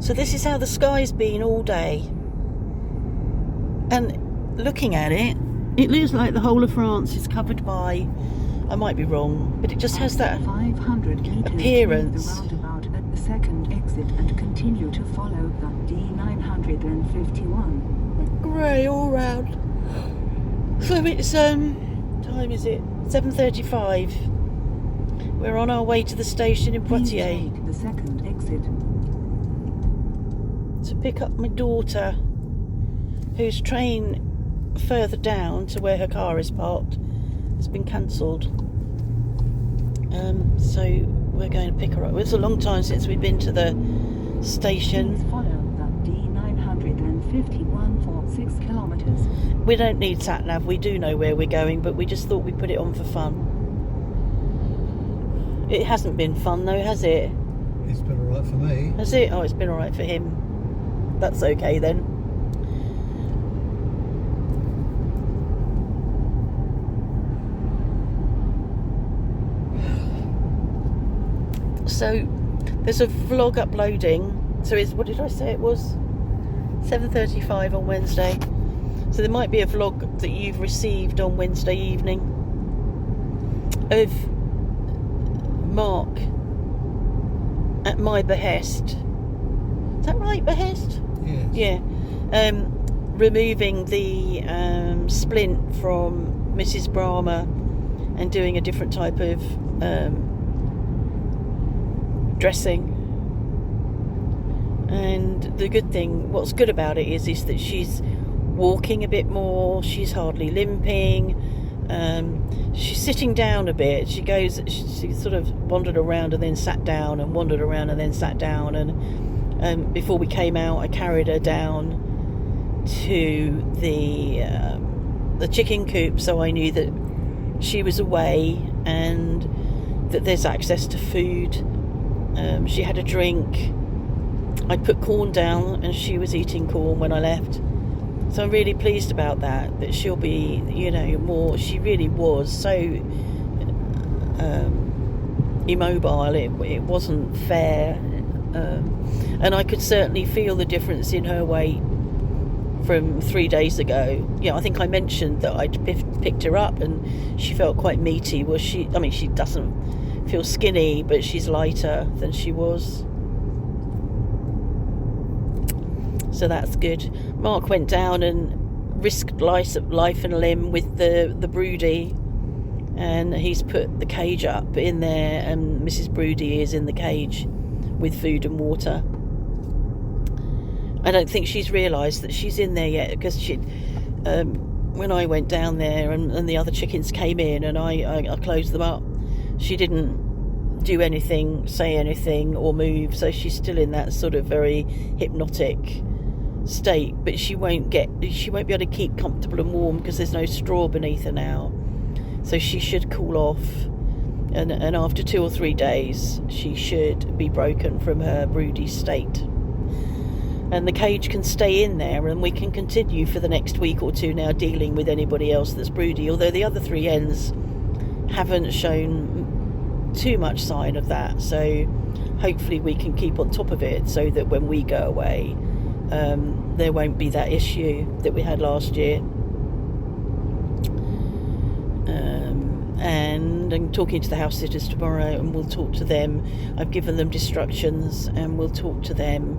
So this is how the sky's been all day. And looking at it, it looks like the whole of France is covered by, I might be wrong, but it just has that 500 meters appearance. The roundabout at the second exit and continue to follow the D951. Grey all round. So it's time is it? 7:35. We're on our way to the station in Poitiers. Take the second exit. To pick up my daughter, whose train further down to where her car is parked has been cancelled. So we're going to pick her up. It's a long time since we've been to the station. Please follow the D951 for 6 kilometers. We don't need sat-nav, we do know where we're going, but we just thought we'd put it on for fun. It hasn't been fun though, has it? It's been alright for me. Has it? Oh, it's been alright for him. That's okay then. So there's a vlog uploading. So it's, what did I say it was? 7:35 on Wednesday. So there might be a vlog that you've received on Wednesday evening of Mark at my behest. Is that right, behest? Yes. Yeah. Removing the splint from Mrs. Brahma and doing a different type of dressing. And the good thing, what's good about it is that she's walking a bit more, she's hardly limping, she's sitting down a bit. She sort of wandered around and then sat down and wandered around and then sat down, and before we came out I carried her down to the chicken coop, so I knew that she was away and that there's access to food. She had a drink. I put corn down and she was eating corn when I left. So I'm really pleased about that she'll be, more. She really was so immobile. It wasn't fair. And I could certainly feel the difference in her weight from 3 days ago. I think I mentioned that I'd picked her up and she felt quite meaty. She doesn't feel skinny, but she's lighter than she was. So that's good. Mark went down and risked life and limb with the broody, and he's put the cage up in there, and Mrs. Broody is in the cage with food and water. I don't think she's realised that she's in there yet, because when I went down there and the other chickens came in and I closed them up, she didn't do anything, say anything or move, so she's still in that sort of very hypnotic state, but she won't be able to keep comfortable and warm because there's no straw beneath her now, so she should cool off, and after 2 or 3 days she should be broken from her broody state, and the cage can stay in there and we can continue for the next week or two now dealing with anybody else that's broody, although the other 3 hens haven't shown too much sign of that, so hopefully we can keep on top of it so that when we go away there won't be that issue that we had last year. And I'm talking to the house sitters tomorrow and we'll talk to them. I've given them instructions and we'll talk to them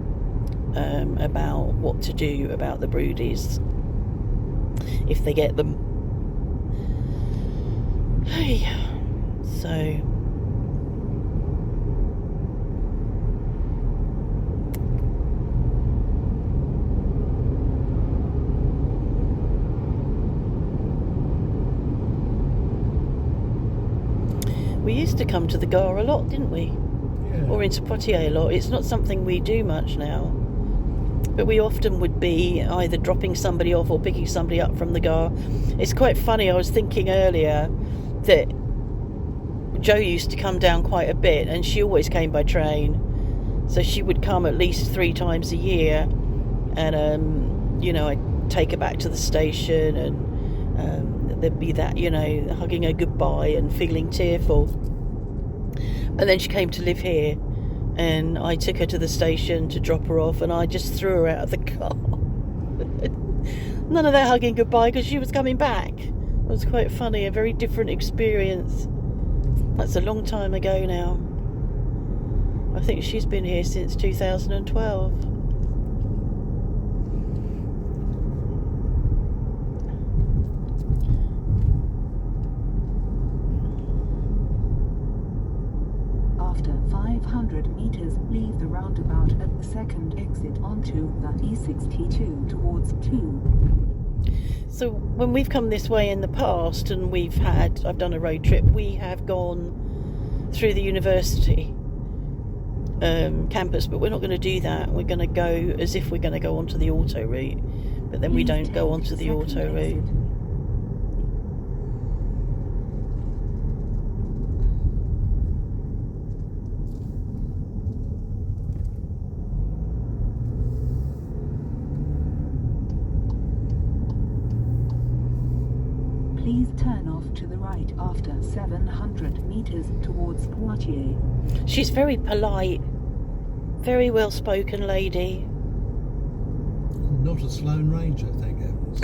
about what to do about the broodies if they get them. Hey, so we used to come to the gare a lot, didn't we? Yeah. Or into Poitiers a lot. It's not something we do much now, but we often would be either dropping somebody off or picking somebody up from the gare. It's quite funny, I was thinking earlier that Jo used to come down quite a bit and she always came by train, so she would come at least 3 times a year, and I'd take her back to the station, and there'd be that, hugging her goodbye and feeling tearful. And then she came to live here, and I took her to the station to drop her off, and I just threw her out of the car. None of that hugging goodbye because she was coming back. It was quite funny, a very different experience. That's a long time ago now. I think she's been here since 2012. After 500 meters, leave the roundabout at the second exit onto the E62 towards 2. So when we've come this way in the past and I've done a road trip, we have gone through the university campus, but we're not going to do that. We're going to go as if we're going to go onto the auto route, but then we don't go onto the auto route. Please turn off to the right after 700 meters towards Poitiers. She's very polite, very well spoken lady. Not a Sloane Ranger, thank heavens.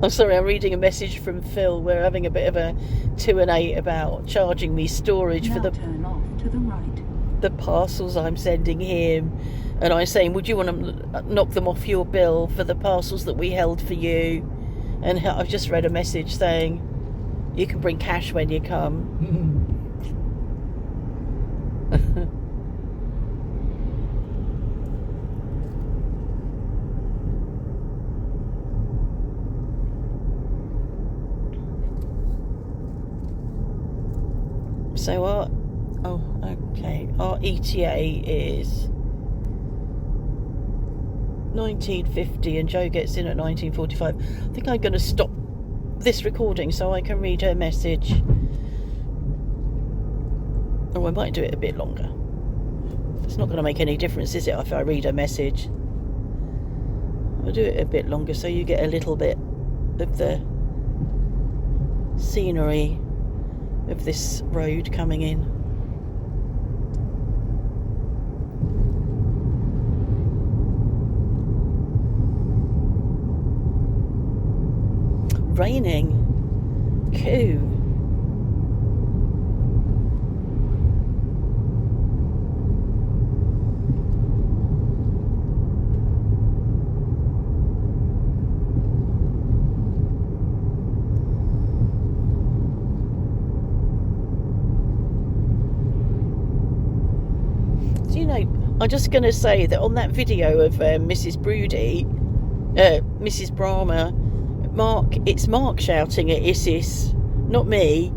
I'm sorry, I'm reading a message from Phil. We're having a bit of a 2 and 8 about charging me storage Now for turn off to the right. the parcels I'm sending him. And I'm saying, would you want to knock them off your bill for the parcels that we held for you? And I've just read a message saying, you can bring cash when you come. So our ETA is 19:50 and Joe gets in at 19:45. I think I'm going to stop this recording so I can read her message. Or I might do it a bit longer. It's not going to make any difference, is it, if I read her message? I'll do it a bit longer so you get a little bit of the scenery of this road coming in. Raining. Coo. Do you know, I'm just going to say that on that video of Mrs. Brahma, it's Mark shouting at Isis, not me.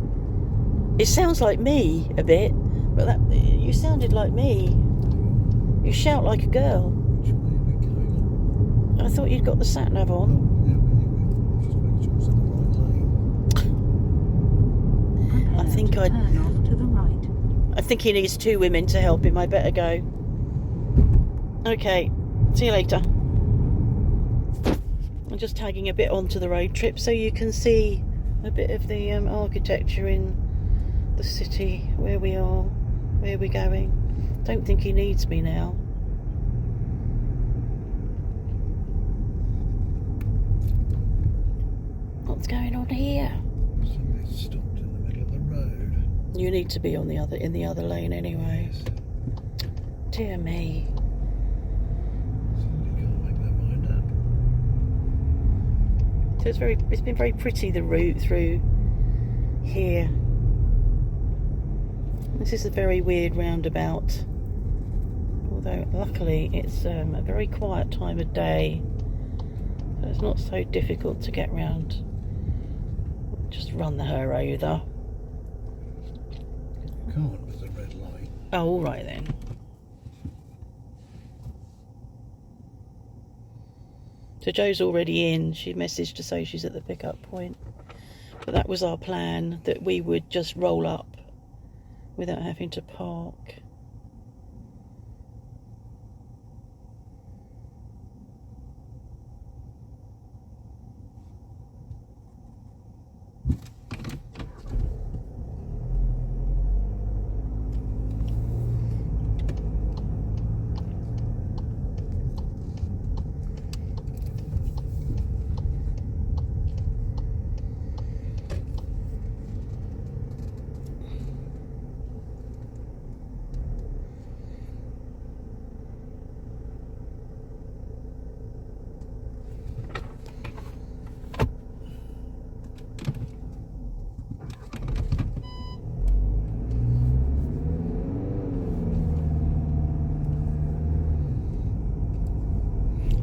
It sounds like me a bit, but you sounded like me. You shout like a girl. Which way are we going on? I thought you'd got the sat nav on. Yeah, we're just making sure it's in the right lane. Prepare I think to turn off to the right. I think he needs 2 women to help him. I better go. Okay, see you later. I'm just tagging a bit onto the road trip so you can see a bit of the architecture in the city, where we are, where we're going. Don't think he needs me now. What's going on here? Somebody stopped in the middle of the road. You need to be in the other lane anyway. Yes. Dear me. Somebody can't make their mind up. So it's been very pretty, the route through here. This is a very weird roundabout, although luckily it's a very quiet time of day, so it's not so difficult to get round. Just run her over. You can't with the red light. Oh, all right then. So Joe's already in. She messaged to say she's at the pickup point. But that was our plan, that we would just roll up without having to park.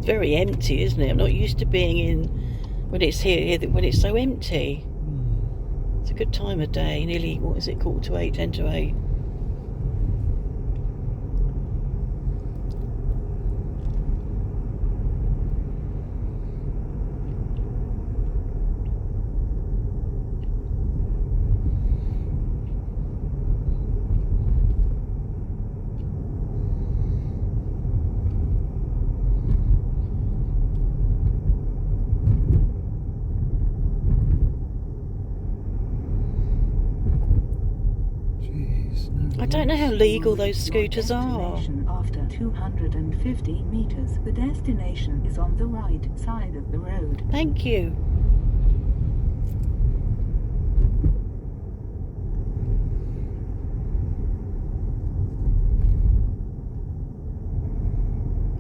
very empty, isn't it? I'm not used to being in when it's here when it's so empty. It's a good time of day. Nearly, what is it, 7:45, 7:50. Jeez, no I don't know how lights. legal those scooters are. Destination after 250 meters. The destination is on the right side of the road. Thank you.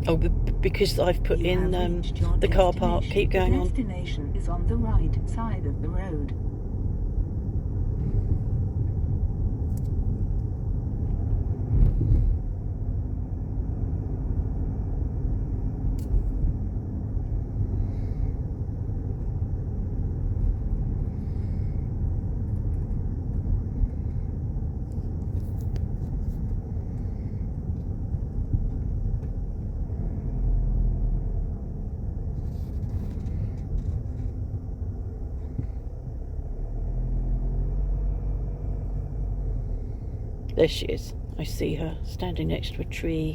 Oh, because I've put You in have reached your the car park. destination. Keep going The on. destination is on the right side of the road. There she is. I see her standing next to a tree.